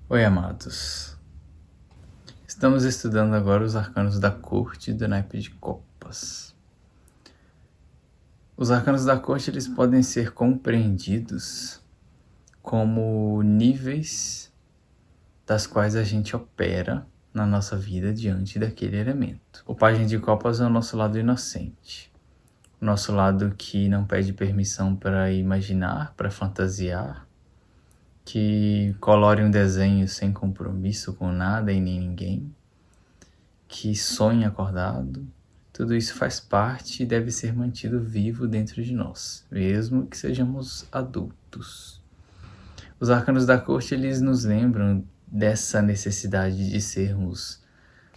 Oi, amados. Estamos estudando agora os arcanos da corte do naipe de copas. Os arcanos da corte eles podem ser compreendidos como níveis das quais a gente opera na nossa vida diante daquele elemento. O pajem de copas é o nosso lado inocente, o nosso lado que não pede permissão para imaginar, para fantasiar, que colore um desenho sem compromisso com nada e nem ninguém, que sonha acordado. Tudo isso faz parte e deve ser mantido vivo dentro de nós, mesmo que sejamos adultos. Os arcanos da corte, eles nos lembram dessa necessidade de sermos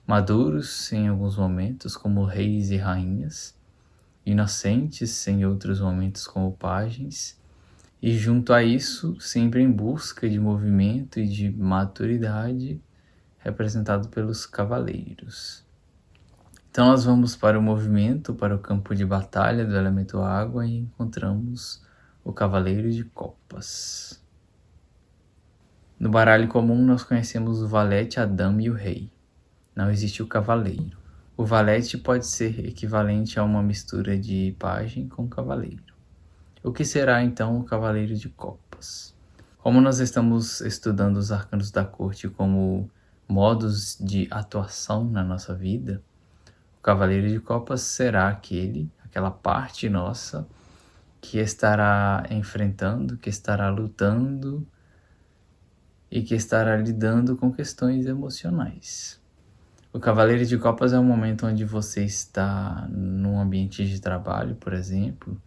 maduros em alguns momentos, como reis e rainhas, inocentes em outros momentos, como pajens, e junto a isso, sempre em busca de movimento e de maturidade, representado pelos cavaleiros. Então nós vamos para o movimento, para o campo de batalha do elemento água e encontramos o cavaleiro de copas. No baralho comum nós conhecemos o valete, a dama e o rei. Não existe o cavaleiro. O valete pode ser equivalente a uma mistura de pajem com cavaleiro. O que será então o cavaleiro de copas? Como nós estamos estudando os arcanos da corte como modos de atuação na nossa vida, o cavaleiro de copas será aquela parte nossa que estará enfrentando, que estará lutando e que estará lidando com questões emocionais. O cavaleiro de copas é um momento onde você está num ambiente de trabalho, por exemplo,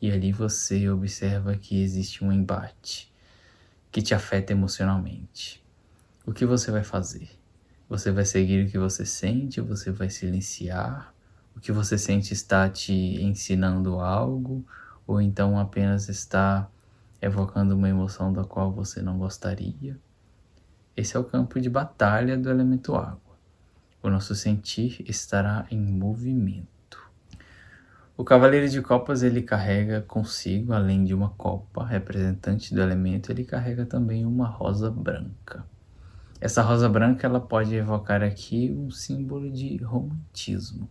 e ali você observa que existe um embate que te afeta emocionalmente. O que você vai fazer? Você vai seguir o que você sente? Você vai silenciar? O que você sente está te ensinando algo? Ou então apenas está evocando uma emoção da qual você não gostaria? Esse é o campo de batalha do elemento água. O nosso sentir estará em movimento. O cavaleiro de copas, ele carrega consigo, além de uma copa representante do elemento, ele carrega também uma rosa branca. Essa rosa branca, ela pode evocar aqui um símbolo de romantismo.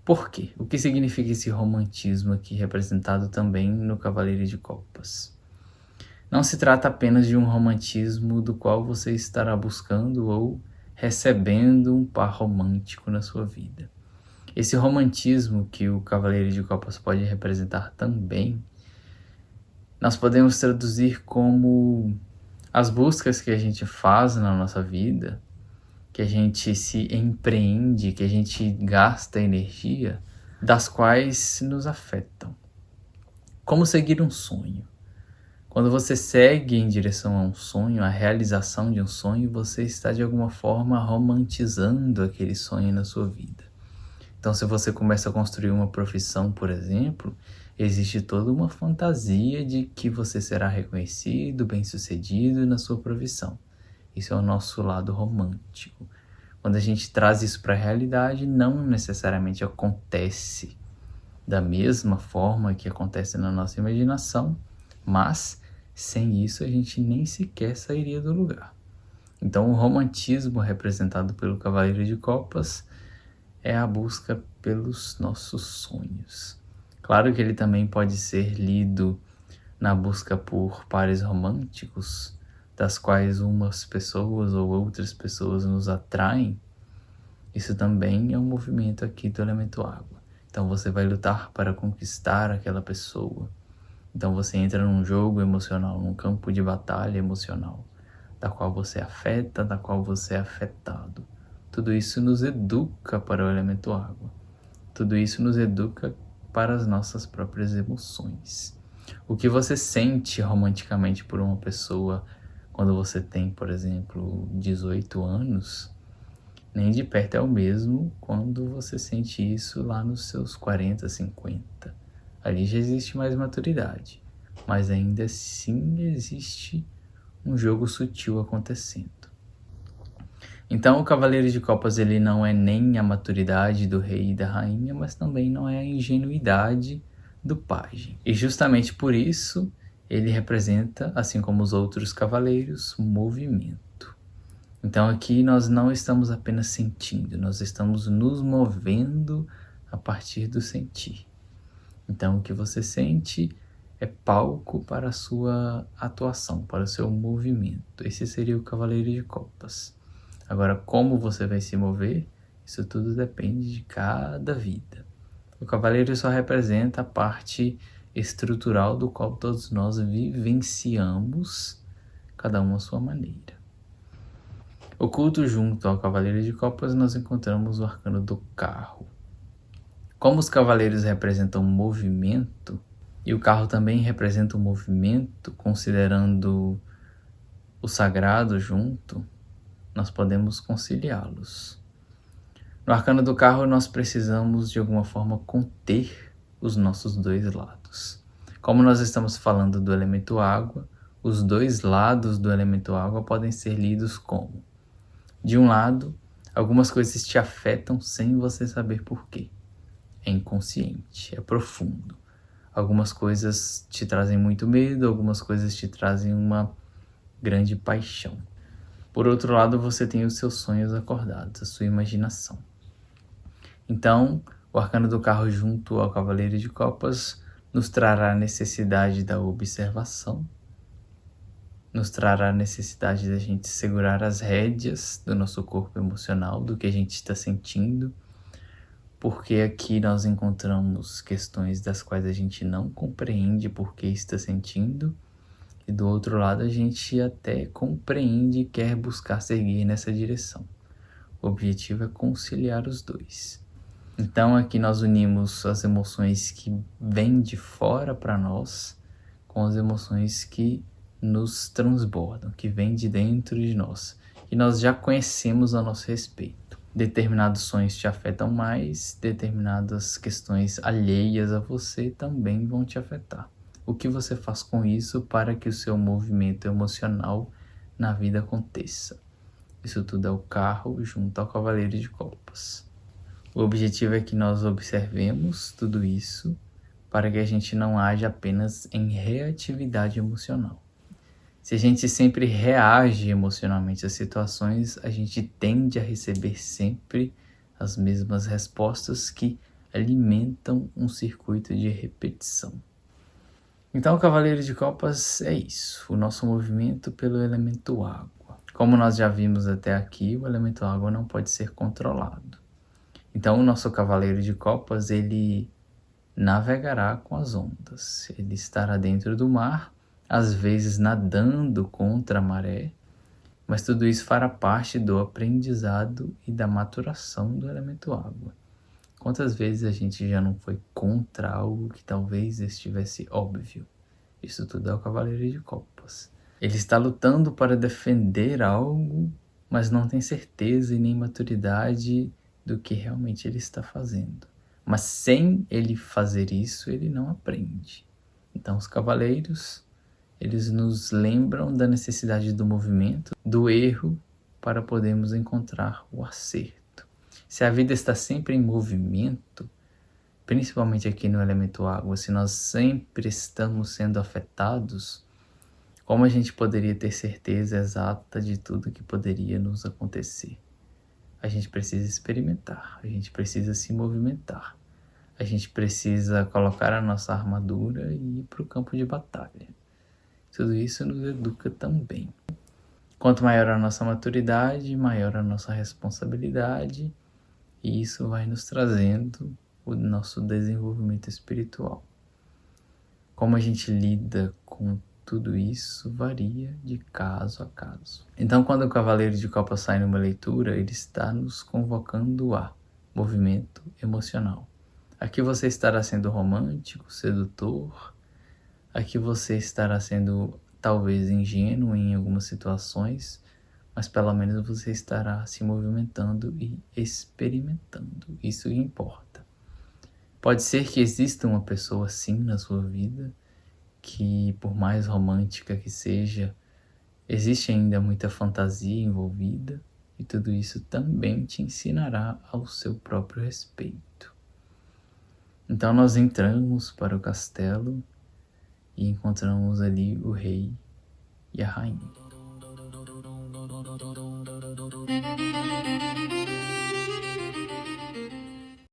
Por quê? O que significa esse romantismo aqui representado também no cavaleiro de copas? Não se trata apenas de um romantismo do qual você estará buscando ou recebendo um par romântico na sua vida. Esse romantismo que o cavaleiro de copas pode representar também, nós podemos traduzir como as buscas que a gente faz na nossa vida, que a gente se empreende, que a gente gasta energia, das quais nos afetam. Como seguir um sonho? Quando você segue em direção a um sonho, a realização de um sonho, você está de alguma forma romantizando aquele sonho na sua vida. Então, se você começa a construir uma profissão, por exemplo, existe toda uma fantasia de que você será reconhecido, bem-sucedido na sua profissão. Isso é o nosso lado romântico. Quando a gente traz isso para a realidade, não necessariamente acontece da mesma forma que acontece na nossa imaginação, mas sem isso a gente nem sequer sairia do lugar. Então, o romantismo representado pelo cavaleiro de copas é a busca pelos nossos sonhos. Claro que ele também pode ser lido na busca por pares românticos, das quais umas pessoas ou outras pessoas nos atraem. Isso também é um movimento aqui do elemento água. Então você vai lutar para conquistar aquela pessoa. Então você entra num jogo emocional, num campo de batalha emocional, da qual você afeta, da qual você é afetado. Tudo isso nos educa para o elemento água. Tudo isso nos educa para as nossas próprias emoções. O que você sente romanticamente por uma pessoa quando você tem, por exemplo, 18 anos, nem de perto é o mesmo quando você sente isso lá nos seus 40, 50. Ali já existe mais maturidade, mas ainda assim existe um jogo sutil acontecendo. Então o cavaleiro de copas ele não é nem a maturidade do rei e da rainha, mas também não é a ingenuidade do pajem. E justamente por isso ele representa, assim como os outros cavaleiros, movimento. Então aqui nós não estamos apenas sentindo, nós estamos nos movendo a partir do sentir. Então o que você sente é palco para a sua atuação, para o seu movimento. Esse seria o Cavaleiro de Copas. Agora, como você vai se mover, isso tudo depende de cada vida. O Cavaleiro só representa a parte estrutural do qual todos nós vivenciamos, cada um à sua maneira. Oculto junto ao Cavaleiro de Copas, nós encontramos o arcano do carro. Como os cavaleiros representam movimento, e o carro também representa o movimento, considerando o sagrado junto, nós podemos conciliá-los. No arcano do carro, nós precisamos de alguma forma conter os nossos dois lados. Como nós estamos falando do elemento água, os dois lados do elemento água podem ser lidos como: de um lado, algumas coisas te afetam sem você saber por quê. É inconsciente, é profundo. Algumas coisas te trazem muito medo, algumas coisas te trazem uma grande paixão. Por outro lado, você tem os seus sonhos acordados, a sua imaginação. Então, o arcano do carro junto ao Cavaleiro de Copas nos trará a necessidade da observação, nos trará a necessidade da gente segurar as rédeas do nosso corpo emocional, do que a gente está sentindo, porque aqui nós encontramos questões das quais a gente não compreende por que está sentindo, e do outro lado a gente até compreende e quer buscar seguir nessa direção. O objetivo é conciliar os dois. Então aqui nós unimos as emoções que vêm de fora para nós com as emoções que nos transbordam, que vêm de dentro de nós, que nós já conhecemos a nosso respeito. Determinados sonhos te afetam mais, determinadas questões alheias a você também vão te afetar. O que você faz com isso para que o seu movimento emocional na vida aconteça? Isso tudo é o carro junto ao Cavaleiro de Copas. O objetivo é que nós observemos tudo isso para que a gente não haja apenas em reatividade emocional. Se a gente sempre reage emocionalmente às situações, a gente tende a receber sempre as mesmas respostas que alimentam um circuito de repetição. Então o Cavaleiro de Copas é isso, o nosso movimento pelo elemento água. Como nós já vimos até aqui, o elemento água não pode ser controlado. Então o nosso Cavaleiro de Copas, ele navegará com as ondas, ele estará dentro do mar, às vezes nadando contra a maré, mas tudo isso fará parte do aprendizado e da maturação do elemento água. Quantas vezes a gente já não foi contra algo que talvez estivesse óbvio? Isso tudo é o Cavaleiro de Copas. Ele está lutando para defender algo, mas não tem certeza e nem maturidade do que realmente ele está fazendo. Mas sem ele fazer isso, ele não aprende. Então os cavaleiros, eles nos lembram da necessidade do movimento, do erro, para podermos encontrar o acerto. Se a vida está sempre em movimento, principalmente aqui no elemento água, se nós sempre estamos sendo afetados, como a gente poderia ter certeza exata de tudo que poderia nos acontecer? A gente precisa experimentar, a gente precisa se movimentar, a gente precisa colocar a nossa armadura e ir para o campo de batalha. Tudo isso nos educa também. Quanto maior a nossa maturidade, maior a nossa responsabilidade, e isso vai nos trazendo o nosso desenvolvimento espiritual. Como a gente lida com tudo isso varia de caso a caso. Então, quando o Cavaleiro de Copas sai numa leitura, ele está nos convocando a movimento emocional. Aqui você estará sendo romântico, sedutor. Aqui você estará sendo talvez ingênuo em algumas situações, mas pelo menos você estará se movimentando e experimentando. Isso que importa. Pode ser que exista uma pessoa assim na sua vida, que por mais romântica que seja, existe ainda muita fantasia envolvida, e tudo isso também te ensinará ao seu próprio respeito. Então nós entramos para o castelo e encontramos ali o rei e a rainha.